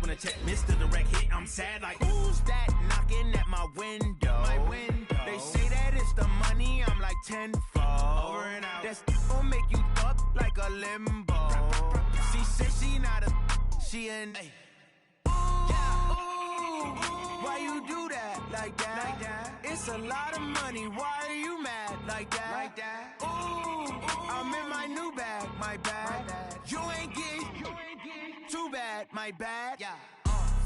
on the check, Mr. Direct Hit. I'm sad like, who's that knocking at my window? They say that it's the money, I'm like tenfold. Over and out. That's gon' make you up like a limbo. She said she not a, she an. Why you do that like that? It's a lot of money. Why are you mad like that? Ooh, I'm in my new bag, my bad. You ain't getting too bad, my bad.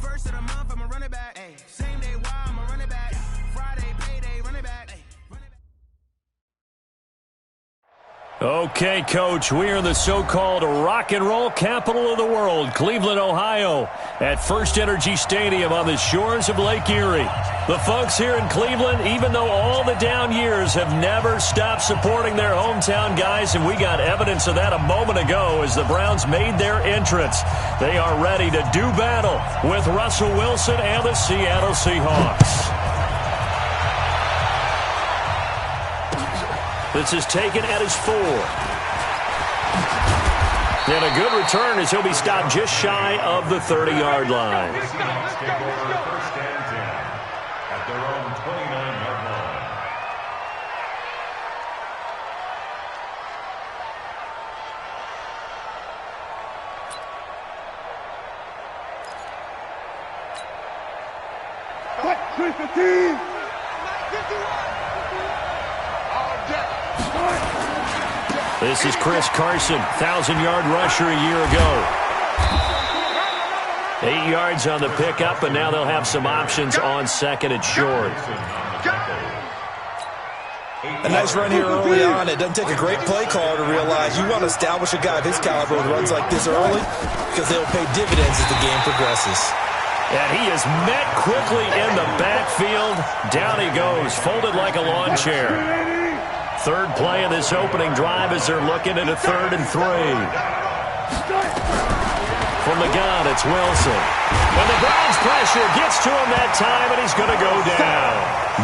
First of the month, I'ma run it back. Same day, why I'ma run it back. Friday, payday, run it back. Okay, Coach, we are in the so-called rock and roll capital of the world, Cleveland, Ohio, at First Energy Stadium on the shores of Lake Erie. The folks here in Cleveland, even though all the down years, have never stopped supporting their hometown guys, and we got evidence of that a moment ago as the Browns made their entrance. They are ready to do battle with Russell Wilson and the Seattle Seahawks. This is taken at his 4. And a good return as he'll be stopped just shy of the 30-yard line. At their own 29-yard line. This is Chris Carson, 1,000-yard rusher a year ago. 8 yards on the pickup, and now they'll have some options on second and short. A nice run here early on. It doesn't take a great play caller to realize you want to establish a guy of his caliber with runs like this early because they'll pay dividends as the game progresses. And he is met quickly in the backfield. Down he goes, folded like a lawn chair. Third play of this opening drive as they're looking at a 3rd and 3. From the gun, it's Wilson. And the Browns pressure gets to him that time, and he's going to go down.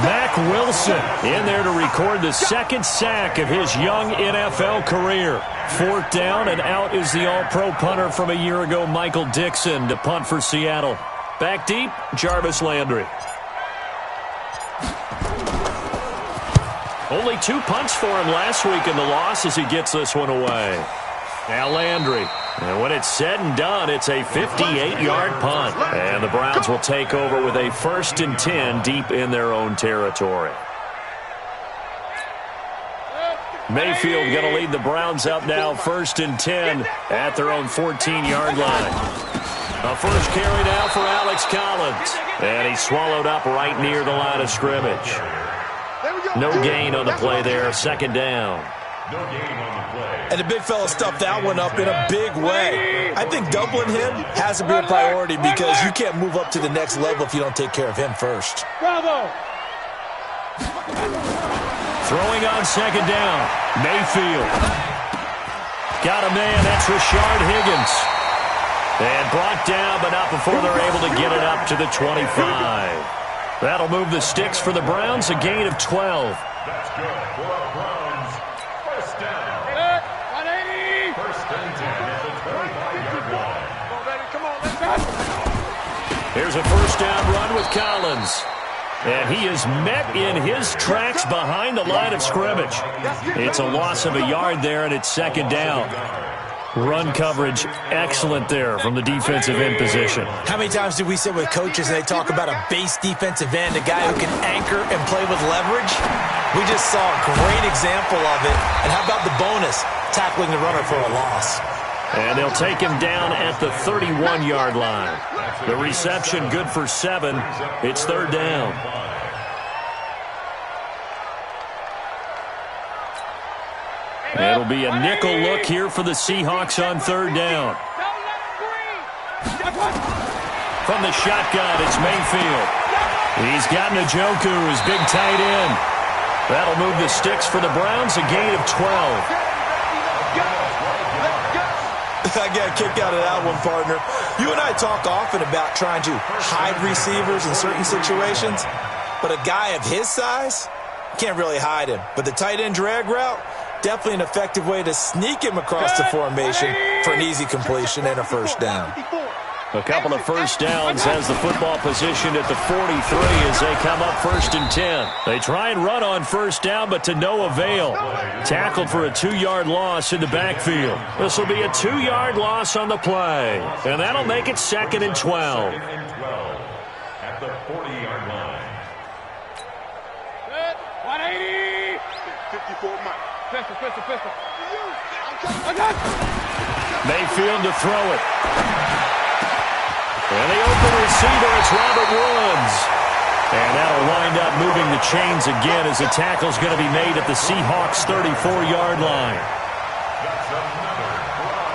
Mack Wilson in there to record the second sack of his young NFL career. 4th down, and out is the all-pro punter from a year ago, Michael Dixon, to punt for Seattle. Back deep, Jarvis Landry. Only 2 punts for him last week in the loss as he gets this one away. Now Landry. And when it's said and done, it's a 58-yard punt. And the Browns will take over with a 1st and 10 deep in their own territory. Mayfield going to lead the Browns up now, 1st and 10 at their own 14-yard line. A first carry now for Alex Collins. And he's swallowed up right near the line of scrimmage. No gain on the play there, 2nd down. No gain on the play. And the big fella stuffed that one up in a big way. I think doubling him has to be a priority because you can't move up to the next level if you don't take care of him first. Bravo! Throwing on 2nd down, Mayfield. Got a man, that's Rashard Higgins. And brought down, but not before they're able to get it up to the 25. That'll move the sticks for the Browns, a gain of 12. That's good for our Browns. 1st down. 180. 1st and 10 at the 25-yard line. Come on, baby. Come on. Let's go. Here's a 1st down run with Collins. And he is met in his tracks behind the line of scrimmage. It's a loss of a yard there, and it's 2nd down. Run coverage excellent there from the defensive end position. How many times do we sit with coaches and they talk about a base defensive end, a guy who can anchor and play with leverage? We just saw a great example of it. And how about the bonus, tackling the runner for a loss? And they'll take him down at the 31-yard line. The reception good for 7. It's 3rd down. It'll be a nickel look here for the Seahawks on 3rd down. From the shotgun, it's Mayfield. He's got Njoku, his big tight end. That'll move the sticks for the Browns, a gain of 12. I got a kick out of that one, partner. You and I talk often about trying to hide receivers in certain situations, but a guy of his size, can't really hide him. But the tight end drag route, definitely an effective way to sneak him across the formation for an easy completion and a 1st down. A couple of first downs has the football positioned at the 43 as they come up 1st and 10. They try and run on first down, but to no avail. Tackled for a 2-yard loss in the backfield. This will be a 2-yard loss on the play, and that'll make it 2nd and 12. At the 40-yard line. 180. 54 Mike. Pistol. Mayfield to throw it. And the open receiver, it's Robert Woods. And that'll wind up moving the chains again as the tackle's going to be made at the Seahawks' 34-yard line.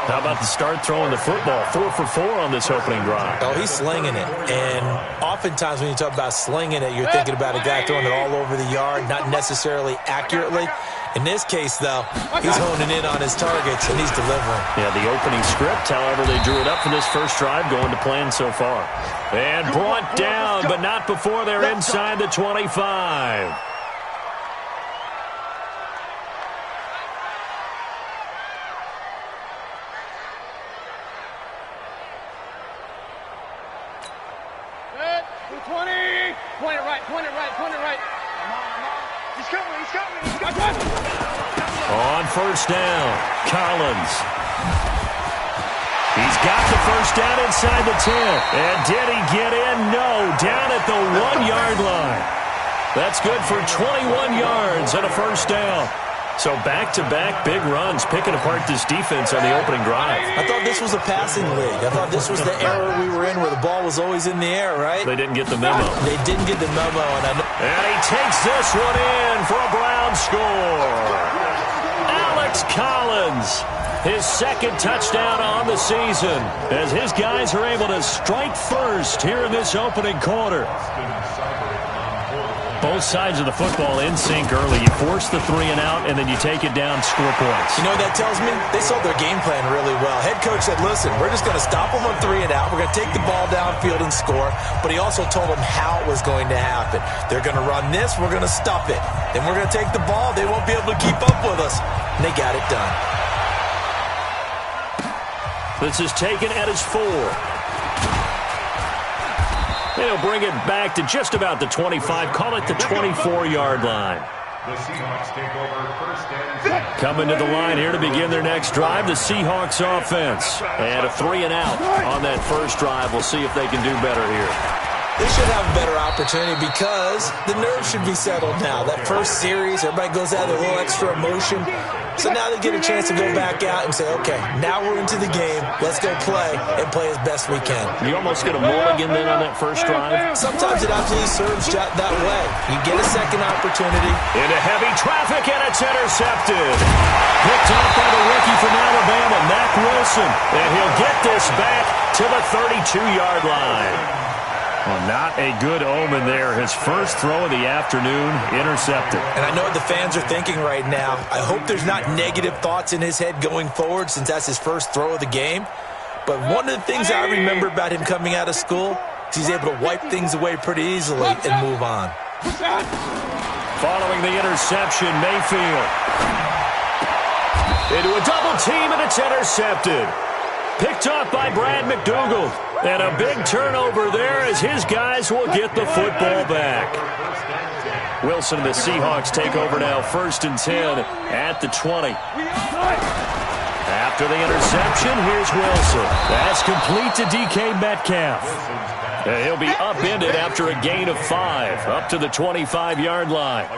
How about the start throwing the football? 4 for 4 on this opening drive. Oh, he's slinging it. And oftentimes when you talk about slinging it, you're thinking about a guy throwing it all over the yard, not necessarily accurately. In this case, though, he's honing in on his targets, and he's delivering. Yeah, the opening script, however, they drew it up for this first drive, going to plan so far. And brought down, but not before they're inside the 25. On first down, Collins. He's got the first down inside the 10. And did he get in? No, down at the 1-yard line. That's good for 21 yards and a first down. So back-to-back big runs, picking apart this defense on the opening drive. I thought this was a passing league. I thought this was the era we were in where the ball was always in the air, right? They didn't get the memo. They didn't get the memo. And he takes this one in for a Brown score. Alex Collins, his 2nd touchdown on the season, as his guys are able to strike first here in this opening quarter. Both sides of the football in sync early. You force the 3 and out, and then you take it down, score points. You know what that tells me? They saw their game plan really well. Head coach said, listen, we're just going to stop them on 3 and out. We're going to take the ball downfield and score. But he also told them how it was going to happen. They're going to run this. We're going to stop it. Then we're going to take the ball. They won't be able to keep up with us. And they got it done. This is taken at his 4. They'll bring it back to just about the 25. Call it the 24-yard line. The Seahawks take over 1st and 10. Coming to the line here to begin their next drive, the Seahawks offense. And a 3 and out on that first drive. We'll see if they can do better here. They should have a better opportunity because the nerves should be settled now. That first series, everybody goes out with a little extra emotion. So now they get a chance to go back out and say, okay, now we're into the game. Let's go play and play as best we can. You almost get a mulligan then on that first drive? Sometimes it absolutely serves that way. You get a second opportunity. Into heavy traffic, and it's intercepted. Picked off by the rookie from Alabama, Mack Wilson. And he'll get this back to the 32-yard line. Well, not a good omen there. His first throw of the afternoon, intercepted. And I know what the fans are thinking right now. I hope there's not negative thoughts in his head going forward since that's his first throw of the game. But one of the things I remember about him coming out of school is he's able to wipe things away pretty easily and move on. Following the interception, Mayfield. Into a double team, and it's intercepted. Picked up by Brad McDougal. And a big turnover there as his guys will get the football back. Wilson and the Seahawks take over now, 1st and 10 at the 20. After the interception, here's Wilson. That's complete to DK Metcalf. And he'll be upended after a gain of 5, up to the 25-yard line.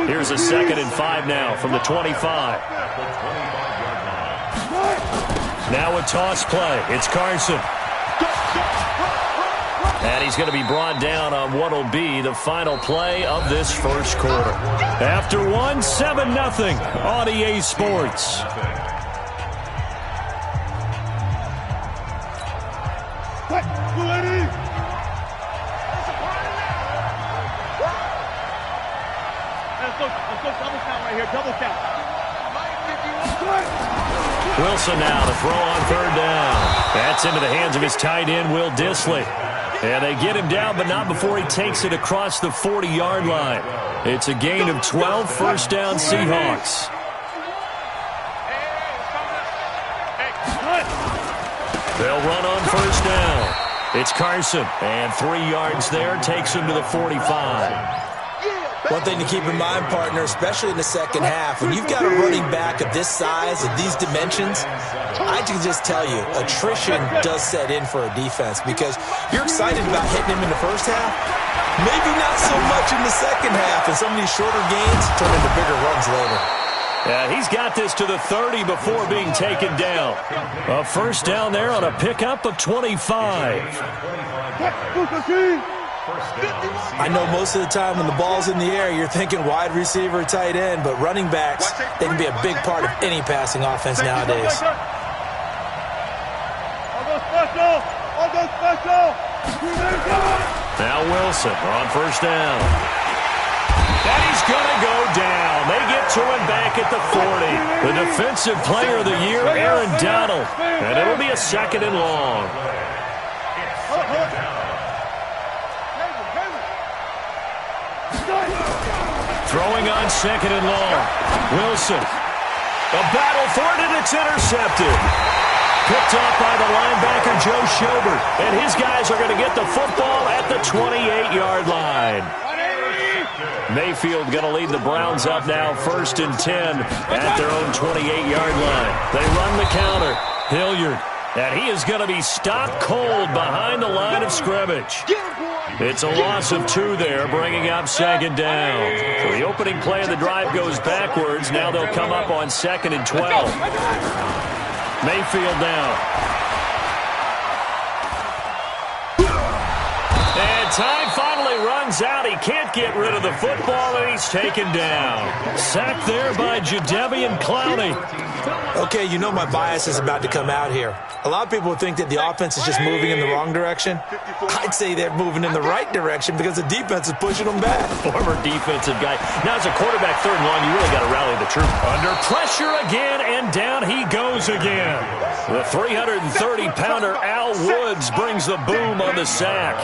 Here's a 2nd and 5 now from the 25. Now a toss play. It's Carson. And he's going to be brought down on what will be the final play of this first quarter. After 1, 7-0 on EA Sports. Wilson now to throw on 3rd down. That's into the hands of his tight end, Will Dissly. And they get him down, but not before he takes it across the 40-yard line. It's a gain of 12, 1st down Seahawks. They'll run on 1st first down. It's Carson, and 3 yards there takes him to the 45. One thing to keep in mind, partner, especially in the second half, when you've got a running back of this size, of these dimensions, I can just tell you, attrition does set in for a defense because you're excited about hitting him in the first half, maybe not so much in the second half, and some of these shorter gains turn into bigger runs later. Yeah, he's got this to the 30 before being taken down. A first down there on a pickup of 25. I know most of the time when the ball's in the air, you're thinking wide receiver, tight end, but running backs, they can be a big part of any passing offense nowadays. Now Wilson on first down. And he's going to go down. They get to him back at the 40. The Defensive Player of the Year, Aaron Donald. And it'll be a second and long. Throwing on second and long. Wilson. A battle for it, and it's intercepted. Picked off by the linebacker, Joe Schobert. And his guys are going to get the football at the 28-yard line. Mayfield going to lead the Browns up now, 1st and 10 at their own 28-yard line. They run the counter. Hilliard. And he is going to be stopped cold behind the line of scrimmage. It's a loss of 2 there, bringing up second down. So the opening play of the drive goes backwards. Now they'll come up on 2nd and 12. Mayfield now. And time finally runs out. He can't get rid of the football, and he's taken down. Sacked there by Jadeveon Clowney. Okay, you know my bias is about to come out here. A lot of people think that the offense is just moving in the wrong direction. I'd say they're moving in the right direction because the defense is pushing them back. Former defensive guy. Now, as a quarterback, 3rd and long, you really got to rally the troops. Under pressure again, and down he goes again. The 330-pounder Al Woods brings the boom on the sack.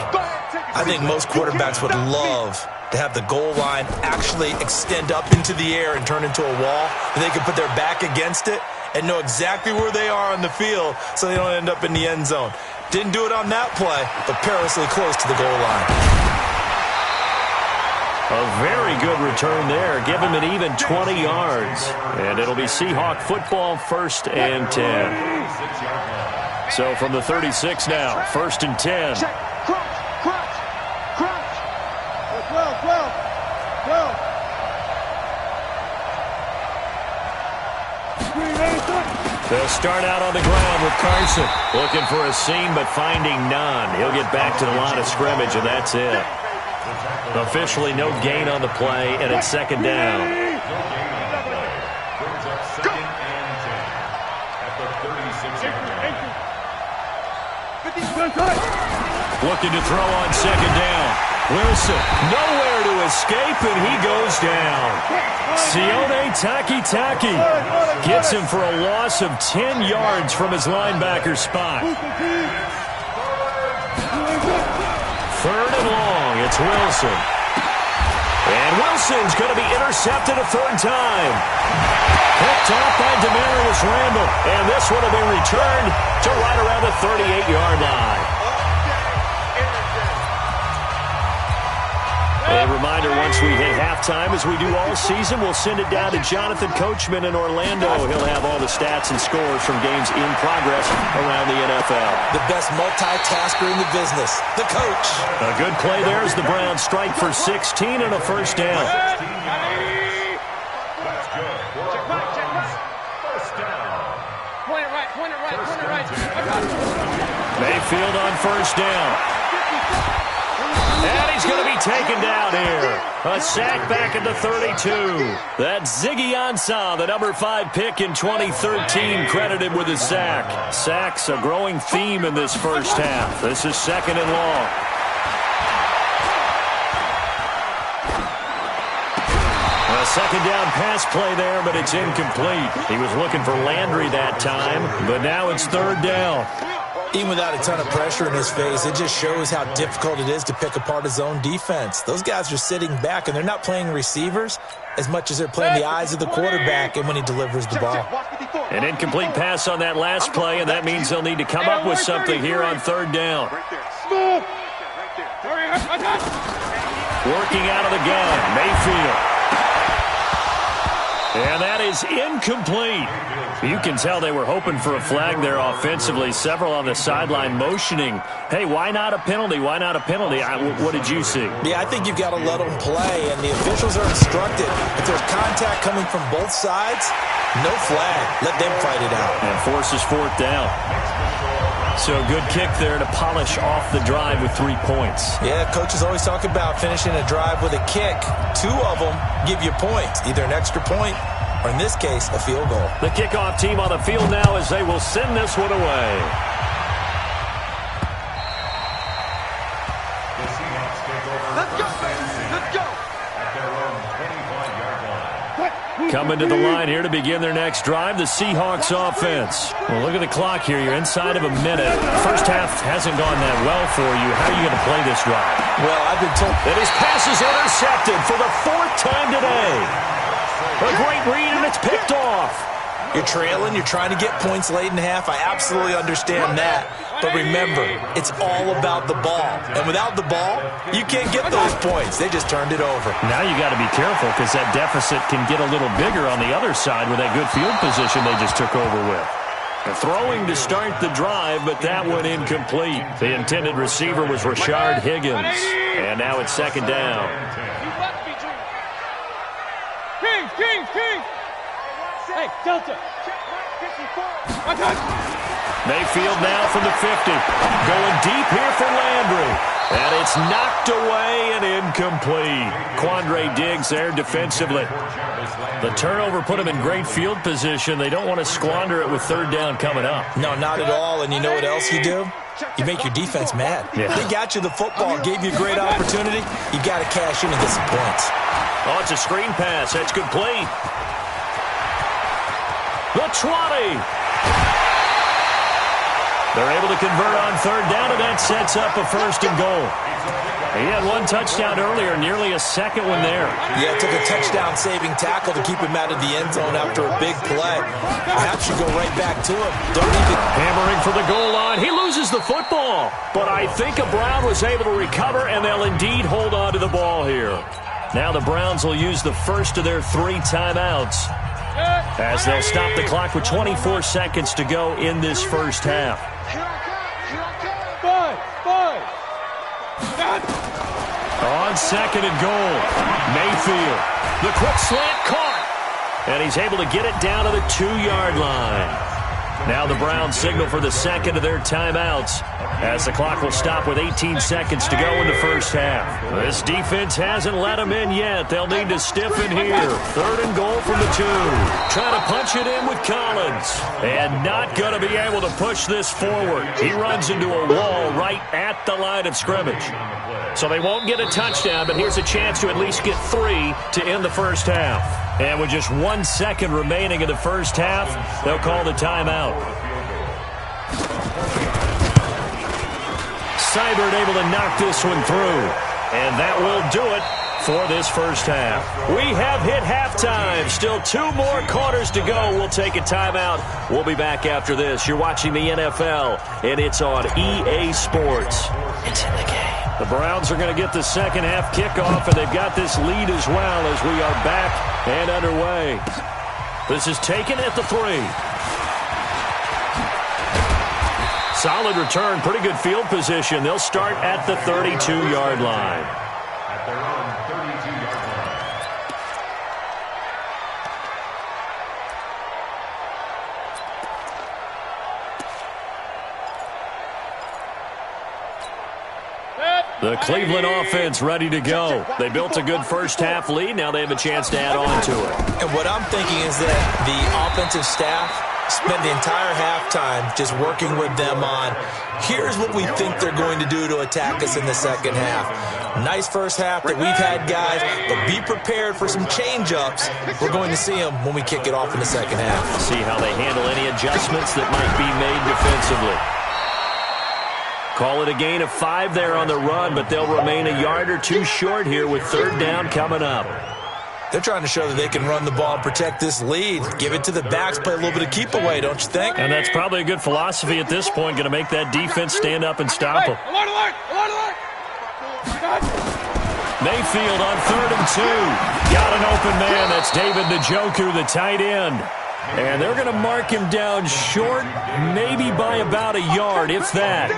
I think most quarterbacks would love to have the goal line actually extend up into the air and turn into a wall, and they can put their back against it and know exactly where they are on the field so they don't end up in the end zone. Didn't do it on that play, but perilously close to the goal line. A very good return there. Give him an even 20 yards. And it'll be Seahawk football, 1st and 10. So from the 36 now, 1st and 10. They'll start out on the ground with Carson. Looking for a seam, but finding none. He'll get back to the line of scrimmage, and that's it. Officially no gain on the play, and it's 2nd down. Looking to throw on 2nd down. Wilson, nowhere to escape, and he goes down. Sione Takitaki gets him for a loss of 10 yards from his linebacker spot. 3rd and long, it's Wilson. And Wilson's going to be intercepted a 3rd time. Picked off by Demarius Randall, and this one will be returned to right around the 38-yard line. A reminder, once we hit halftime, as we do all season, we'll send it down to Jonathan Coachman in Orlando. He'll have all the stats and scores from games in progress around the NFL. The best multitasker in the business, the coach. A good play there as the Browns strike for 16 and a 1st down. That's good. First down. Point it right. Mayfield on 1st down. And he's going to be taken down here. A sack back at the 32. That's Ziggy Ansah, the number 5 pick in 2013, credited with a sack. Sacks a growing theme in this first half. This is 2nd and long. A 2nd down pass play there, but it's incomplete. He was looking for Landry that time, but now it's 3rd down. Even without a ton of pressure in his face, it just shows how difficult it is to pick apart his own defense. Those guys are sitting back, and they're not playing receivers as much as they're playing the eyes of the quarterback and when he delivers the ball. An incomplete pass on that last play, and that means they'll need to come up with something here on third down. Working out of the gun, Mayfield. And that is incomplete. You can tell they were hoping for a flag there offensively. Several on the sideline motioning, hey, why not a penalty? Why not a penalty? What did you see? Yeah, I think you've got to let them play, and the officials are instructed. If there's contact coming from both sides, no flag. Let them fight it out. And forces fourth down. So good kick there to polish off the drive with 3 points. Yeah, coaches always talk about finishing a drive with a kick. 2 of them give you points, either an extra point or, in this case, a field goal. The kickoff team on the field now as they will send this one away. Let's go, let's go. At their own 25-yard line. Coming to the line here to begin their next drive, the Seahawks offense. Well, look at the clock here. You're inside of a minute. First half hasn't gone that well for you. How are you going to play this drive? Well, I've been told that his pass is intercepted for the 4th time today. A great read, and it's picked off. You're trailing. You're trying to get points late in half. I absolutely understand that. But remember, it's all about the ball. And without the ball, you can't get those points. They just turned it over. Now you got to be careful because that deficit can get a little bigger on the other side with that good field position they just took over with. Throwing to start the drive, but that one incomplete. The intended receiver was Rashard Higgins. And now it's second down. King! Hey, Delta! Mayfield now from the 50. Going deep here for Landry. And it's knocked away and incomplete. Quandre Diggs there defensively. The turnover put him in great field position. They don't want to squander it with third down coming up. No, not at all. And you know what else you do? You make your defense mad. Yeah. They got you the football, gave you a great opportunity. You got to cash in and get some points. Oh, it's a screen pass. That's complete. The 20. They're able to convert on third down, and that sets up a 1st and goal. He had 1 touchdown earlier, nearly a second one there. Yeah, it took a touchdown-saving tackle to keep him out of the end zone after a big play. Perhaps you go right back to him. Don't even... Hammering for the goal line. He loses the football. But I think Brown was able to recover, and they'll indeed hold on to the ball here. Now the Browns will use the first of their 3 timeouts as they'll stop the clock with 24 seconds to go in this first half. On second and goal, Mayfield. The quick slant caught. And he's able to get it down to the 2-yard line. Now the Browns signal for the second of their timeouts as the clock will stop with 18 seconds to go in the first half. This defense hasn't let them in yet. They'll need to stiffen here. 3rd and goal from the 2. Trying to punch it in with Collins. And not going to be able to push this forward. He runs into a wall right at the line of scrimmage. So they won't get a touchdown, but here's a chance to at least get 3 to end the first half. And with just 1 second remaining in the first half, they'll call the timeout. Seibert able to knock this one through. And that will do it for this first half. We have hit halftime. Still 2 more quarters to go. We'll take a timeout. We'll be back after this. You're watching the NFL, and it's on EA Sports. It's in the game. The Browns are going to get the second half kickoff, and they've got this lead as well as we are back and underway. This is taken at the 3. Solid return, pretty good field position. They'll start at the 32-yard line. At their own 32-yard line. The Cleveland offense ready to go. They built a good first half lead. Now they have a chance to add on to it. And what I'm thinking is that the offensive staff spent the entire halftime just working with them on, here's what we think they're going to do to attack us in the second half. Nice first half that we've had, guys, but be prepared for some change-ups. We're going to see them when we kick it off in the second half. See how they handle any adjustments that might be made defensively. Call it a gain of 5 there on the run, but they'll remain a yard or 2 short here with 3rd down coming up. They're trying to show that they can run the ball and protect this lead. Give it to the backs, play a little bit of keep away, don't you think? And that's probably a good philosophy at this point, going to make that defense stand up and stop them. Alert, alert, alert, alert. Mayfield on 3rd and 2. Got an open man. That's David Njoku, the tight end. And they're going to mark him down short, maybe by about a yard, if that.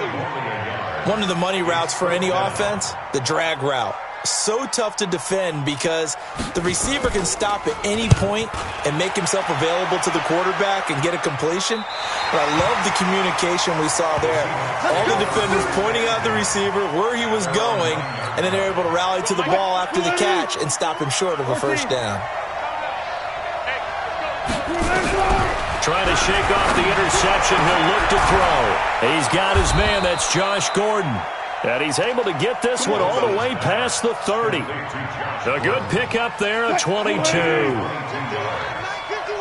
One of the money routes for any offense, the drag route. So tough to defend because the receiver can stop at any point and make himself available to the quarterback and get a completion. But I love the communication we saw there. All the defenders pointing out the receiver, where he was going, and then they're able to rally to the ball after the catch and stop him short of a 1st down. Trying to shake off the interception. He'll look to throw. He's got his man. That's Josh Gordon. And he's able to get this one all the way past the 30. A good pickup there at 22.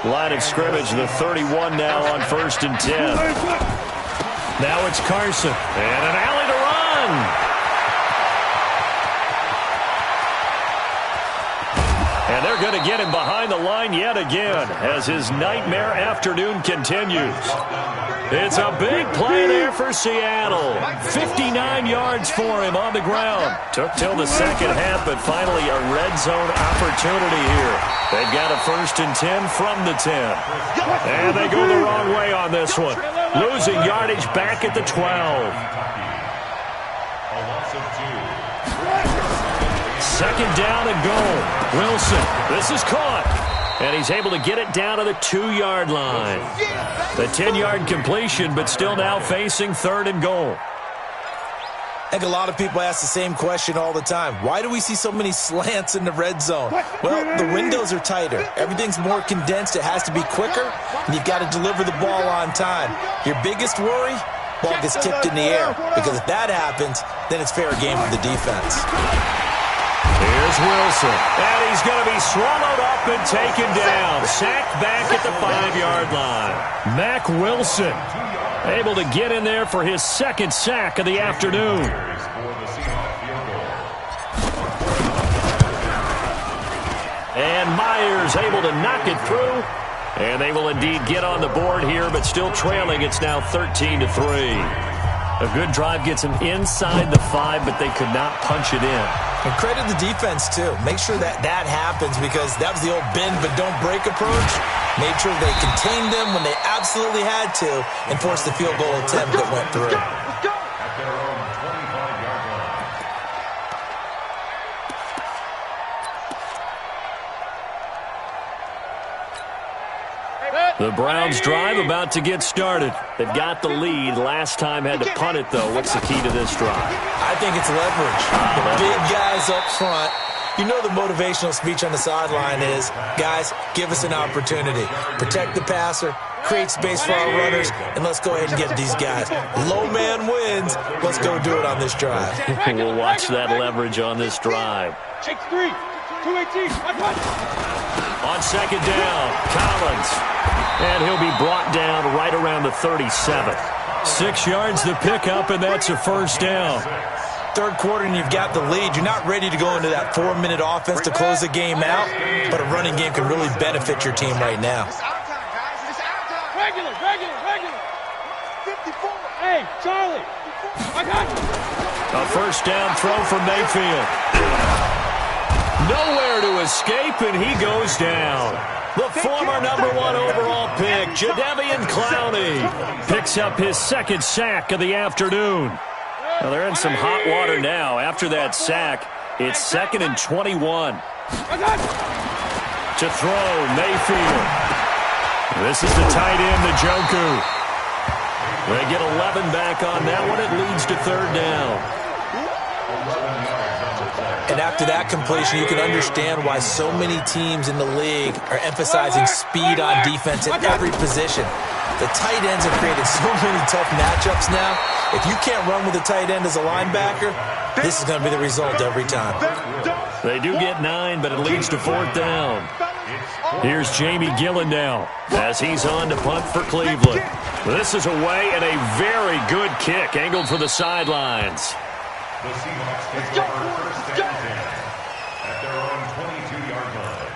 Line of scrimmage, the 31 now on 1st and 10. Now it's Carson. And an alley to run. And they're going to get him behind the line yet again as his nightmare afternoon continues. It's a big play there for Seattle. 59 yards for him on the ground. Took till the 2nd half, but finally a red zone opportunity here. They've got a 1st and 10 from the 10. And they go the wrong way on this one. Losing yardage back at the 12. 2nd down and goal. Wilson, this is caught. And he's able to get it down to the 2-yard line. The 10-yard completion, but still now facing 3rd and goal. I think a lot of people ask the same question all the time. Why do we see so many slants in the red zone? Well, the windows are tighter. Everything's more condensed. It has to be quicker, and you've got to deliver the ball on time. Your biggest worry? Ball gets tipped in the air, because if that happens, then it's fair game for the defense. Here's Wilson, and he's going to be swallowed up and taken down. Sacked back at the 5-yard line. Mack Wilson able to get in there for his 2nd sack of the afternoon. And Myers able to knock it through. And they will indeed get on the board here, but still trailing. It's now 13-3. A good drive gets them inside the 5, but they could not punch it in. And credit the defense, too. Make sure that happens because that was the old bend but don't break approach. Made sure they contained them when they absolutely had to and forced the field goal attempt that went through. At their own 25-yard line. The Browns drive about to get started. They've got the lead. Last time had to punt it, though. What's the key to this drive? I think it's leverage. The big guys up front. You know the motivational speech on the sideline is, guys, give us an opportunity. Protect the passer, create space for our runners, and let's go ahead and get these guys. Low man wins. Let's go do it on this drive. We'll watch that leverage on this drive. Shake 3, 218, On 2nd down, Collins. And he'll be brought down right around the 37. 6 yards to pick up, and that's a 1st down. 3rd quarter and you've got the lead. You're not ready to go into that 4-minute offense to close the game out, but a running game can really benefit your team right now. Regular. 54. Hey, Charlie. I got you. A 1st down throw from Mayfield. Nowhere to escape, and he goes down. The former #1 overall pick, Jadeveon Clowney, picks up his 2nd sack of the afternoon. Now they're in some hot water now. After that sack, it's 2nd and 21. To throw, Mayfield. This is the tight end, Njoku. They get 11 back on that one. It leads to 3rd down. And after that completion, you can understand why so many teams in the league are emphasizing speed on defense at every position. The tight ends have created so many tough matchups now. If you can't run with a tight end as a linebacker, this is going to be the result every time. They do get 9, but it leads to 4th down. Here's Jamie Gillen now as he's on to punt for Cleveland. This is away and a very good kick angled for the sidelines. The Seahawks take over first and 10 at their own 22-yard line.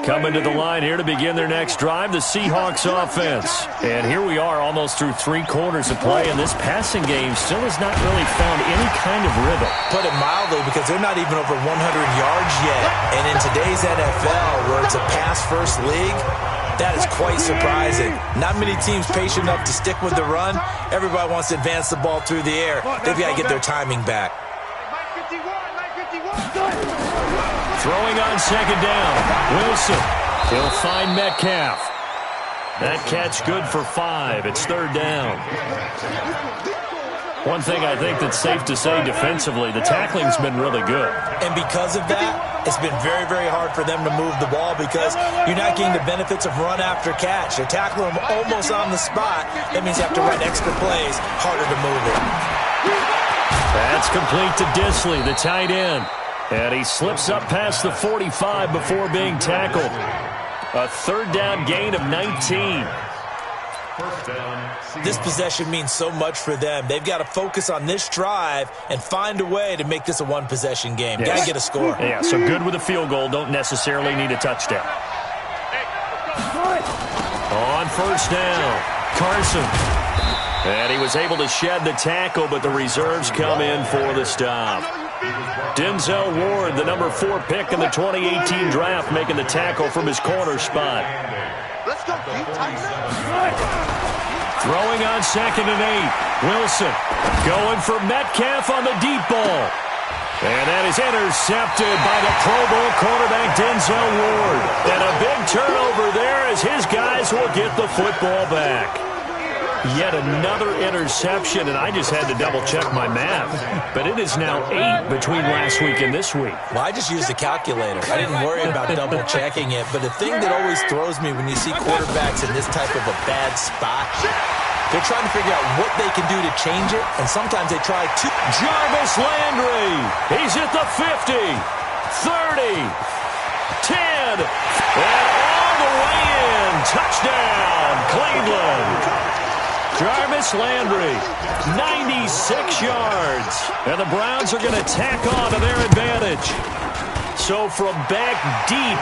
Coming to the line here to begin their next drive, the Seahawks offense. And here we are almost through 3 quarters of play, and this passing game still has not really found any kind of rhythm. Put it mildly, because they're not even over 100 yards yet. And in today's NFL, where it's a pass-first league, that is quite surprising. Not many teams patient enough to stick with the run. Everybody wants to advance the ball through the air. They've got to get their timing back. Throwing on second down, Wilson. He'll find Metcalf. That catch good for 5. It's third down. One thing I think that's safe to say defensively, the tackling's been really good. And because of that, it's been very, very hard for them to move the ball because you're not getting the benefits of run after catch. They're tackling them almost on the spot. That means you have to run extra plays, harder to move it. That's complete to Disley, the tight end. And he slips up past the 45 before being tackled. A third down gain of 19. This possession means so much for them. They've got to focus on this drive and find a way to make this a one-possession game. Yes. Got to get a score. Yeah, so good with a field goal. Don't necessarily need a touchdown. On first down, Carson. And he was able to shed the tackle, but the reserves come in for the stop. Denzel Ward, the number 4 pick in the 2018 draft, making the tackle from his corner spot. Let's go, Throwing on second and 8. Wilson going for Metcalf on the deep ball. And that is intercepted by the Pro Bowl quarterback Denzel Ward. And a big turnover there as his guys will get the football back. Yet another interception, and I just had to double-check my math. But it is now 8 between last week and this week. Well, I just used the calculator. I didn't worry about double-checking it. But the thing that always throws me when you see quarterbacks in this type of a bad spot, they're trying to figure out what they can do to change it, and sometimes they try to. Jarvis Landry, he's at the 50, 30, 10, and all the way in. Touchdown, Cleveland. Jarvis Landry, 96 yards. And the Browns are going to tack on to their advantage. So from back deep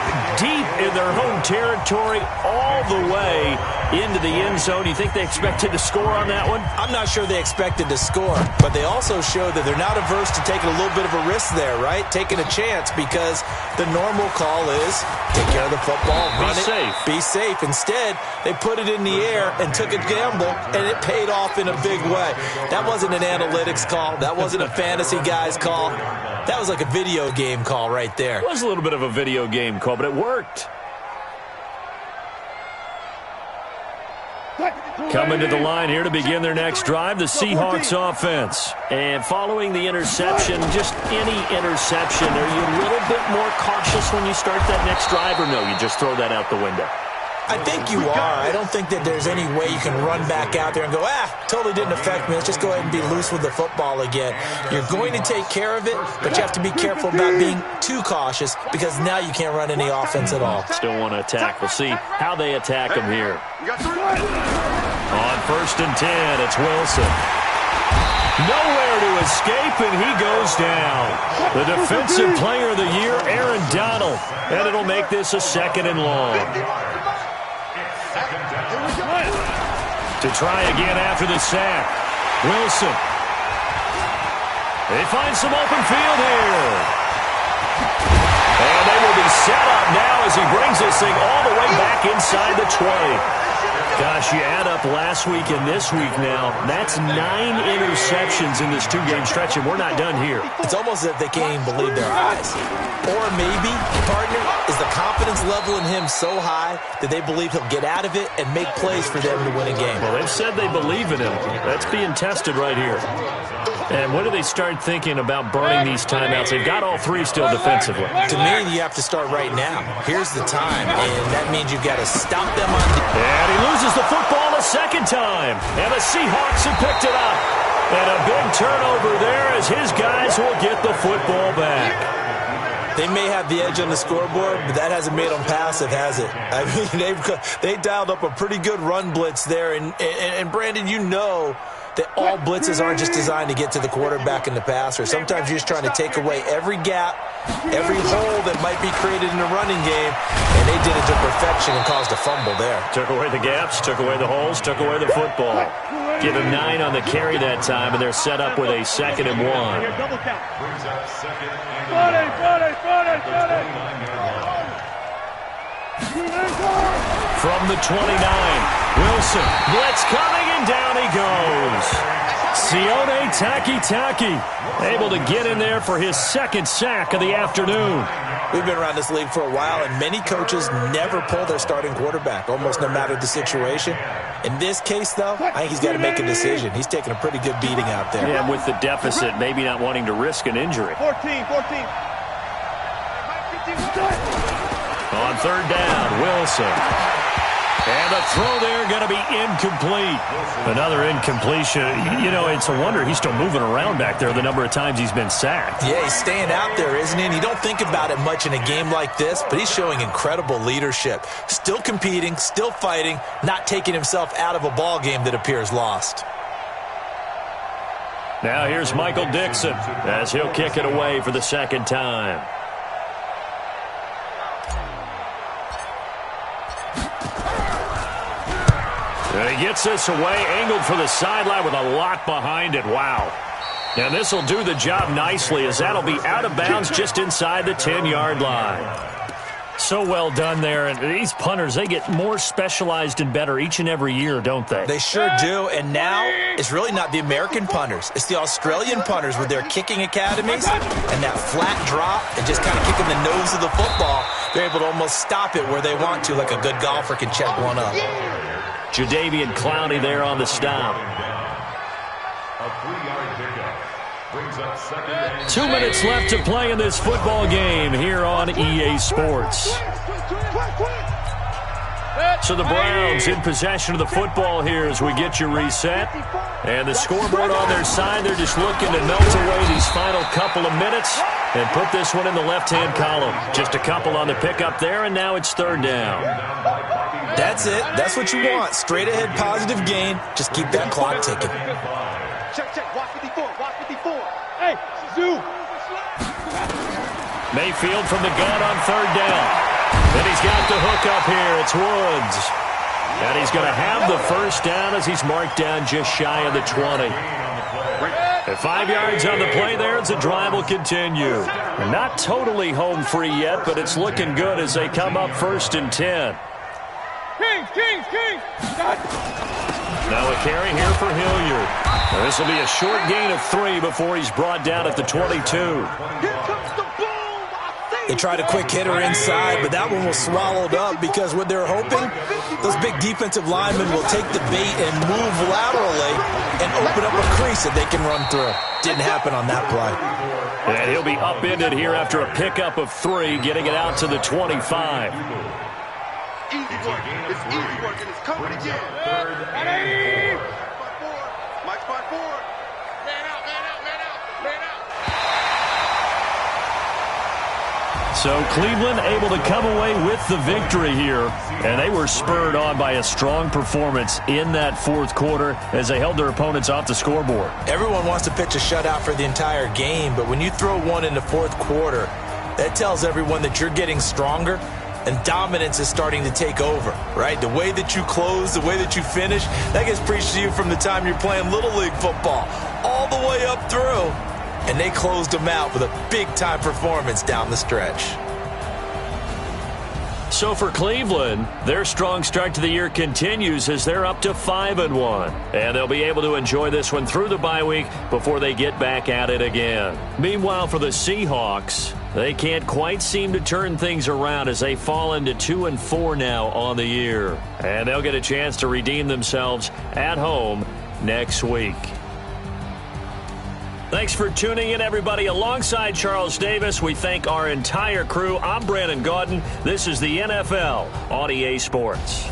in their home territory all the way into the end zone, do you think they expected to score on that one? I'm not sure they expected to score, but they also showed that they're not averse to taking a little bit of a risk there, right? Taking a chance, because the normal call is take care of the football, run it, be safe. Instead, they put it in the air and took a gamble, and it paid off in a big way. That wasn't an analytics call. That wasn't a fantasy guy's call. That was like a video game call right there. It was a little bit of a video game call, but it worked. Coming to the line here to begin their next drive, the Seahawks offense. And following the interception, just any interception, are you a little bit more cautious when you start that next drive, or no, you just throw that out the window? I think you are. I don't think that there's any way you can run back out there and go, totally didn't affect me. Let's just go ahead and be loose with the football again. You're going to take care of it, but you have to be careful about being too cautious, because now you can't run any offense at all. Still want to attack. We'll see how they attack him here. On first and 10, it's Wilson. Nowhere to escape, and he goes down. The defensive player of the year, Aaron Donald. And it'll make this a second and long. To try again after the sack. Wilson. They find some open field here. And they will be set up now as he brings this thing all the way back inside the 20. Gosh, you add up last week and this week now, that's 9 interceptions in this 2-game stretch, and we're not done here. It's almost as if they can't even believe their eyes. Or maybe, partner, is the confidence level in him so high that they believe he'll get out of it and make plays for them to win a game. Well, they've said they believe in him. That's being tested right here. And when do they start thinking about burning these timeouts? They've got all 3 still defensively. To me, you have to start right now. Here's the time, and that means you've got to stop them on. And he loses the football a second time. And the Seahawks have picked it up. And a big turnover there as his guys will get the football back. They may have the edge on the scoreboard, but that hasn't made them passive, has it? I mean, they dialed up a pretty good run blitz there. And Brandon, you know that all blitzes aren't just designed to get to the quarterback and the passer. Sometimes you're just trying to take away every gap, every hole that might be created in the running game, and they did it to perfection and caused a fumble there. Took away the gaps, took away the holes, took away the football. Give him 9 on the carry that time, and they're set up with a 2nd and 1. Brings up 2nd and 1. From the 29, Wilson, blitz coming, and down he goes. Sione Takitaki able to get in there for his 2nd sack of the afternoon. We've been around this league for a while, and many coaches never pull their starting quarterback, almost no matter the situation. In this case, though, I think he's got to make a decision. He's taking a pretty good beating out there. Yeah, with the deficit, maybe not wanting to risk an injury. 14. On 3rd down, Wilson. And the throw there going to be incomplete. Another incompletion. You know, it's a wonder he's still moving around back there the number of times he's been sacked. Yeah, he's staying out there, isn't he? And you don't think about it much in a game like this, but he's showing incredible leadership. Still competing, still fighting, not taking himself out of a ball game that appears lost. Now here's Michael Dixon as he'll kick it away for the 2nd time. And he gets this away, angled for the sideline with a lot behind it. Wow. And this will do the job nicely, as that'll be out of bounds just inside the 10-yard line. So well done there. And these punters, they get more specialized and better each and every year, don't they? They sure do. And now it's really not the American punters. It's the Australian punters with their kicking academies and that flat drop and just kind of kicking the nose of the football. They're able to almost stop it where they want to, like a good golfer can check one up. Jadeveon Clowney there on the stop. A 3-yard pickup. Brings up 2nd and 2 minutes left to play in this football game here on EA Sports. So the Browns in possession of the football here as we get you reset. And the scoreboard on their side, they're just looking to melt away these final couple of minutes and put this one in the left-hand column. Just a couple on the pickup there, and now it's 3rd down. That's it. That's what you want. Straight ahead positive gain. Just keep that clock ticking. Check. Watch 54. Hey, Zoo. Mayfield from the gun on 3rd down. Then he's got the hook up here. It's Woods. And he's going to have the 1st down as he's marked down just shy of the 20. And 5 yards on the play there as the drive will continue. Not totally home free yet, but it's looking good as they come up 1st and 10. Kings. Now a carry here for Hilliard. Now this will be a short gain of 3 before he's brought down at the 22. They tried a quick hitter inside, but that one was swallowed up because what they're hoping, those big defensive linemen will take the bait and move laterally and open up a crease that they can run through. Didn't happen on that play. And he'll be upended here after a pickup of 3, getting it out to the 25. Easy work. It's easy work, and it's coming again. 3rd and 4. Mike spot 4. Man out. So Cleveland able to come away with the victory here. And they were spurred on by a strong performance in that 4th quarter as they held their opponents off the scoreboard. Everyone wants to pitch a shutout for the entire game, but when you throw one in the 4th quarter, that tells everyone that you're getting stronger and dominance is starting to take over, right? The way that you close, the way that you finish, that gets preached to you from the time you're playing Little League football all the way up through. And they closed them out with a big-time performance down the stretch. So for Cleveland, their strong start to the year continues as they're up to 5-1. And they'll be able to enjoy this one through the bye week before they get back at it again. Meanwhile, for the Seahawks, they can't quite seem to turn things around as they fall into 2-4 now on the year. And they'll get a chance to redeem themselves at home next week. Thanks for tuning in, everybody. Alongside Charles Davis, we thank our entire crew. I'm Brandon Gaudin. This is the NFL on EA Sports.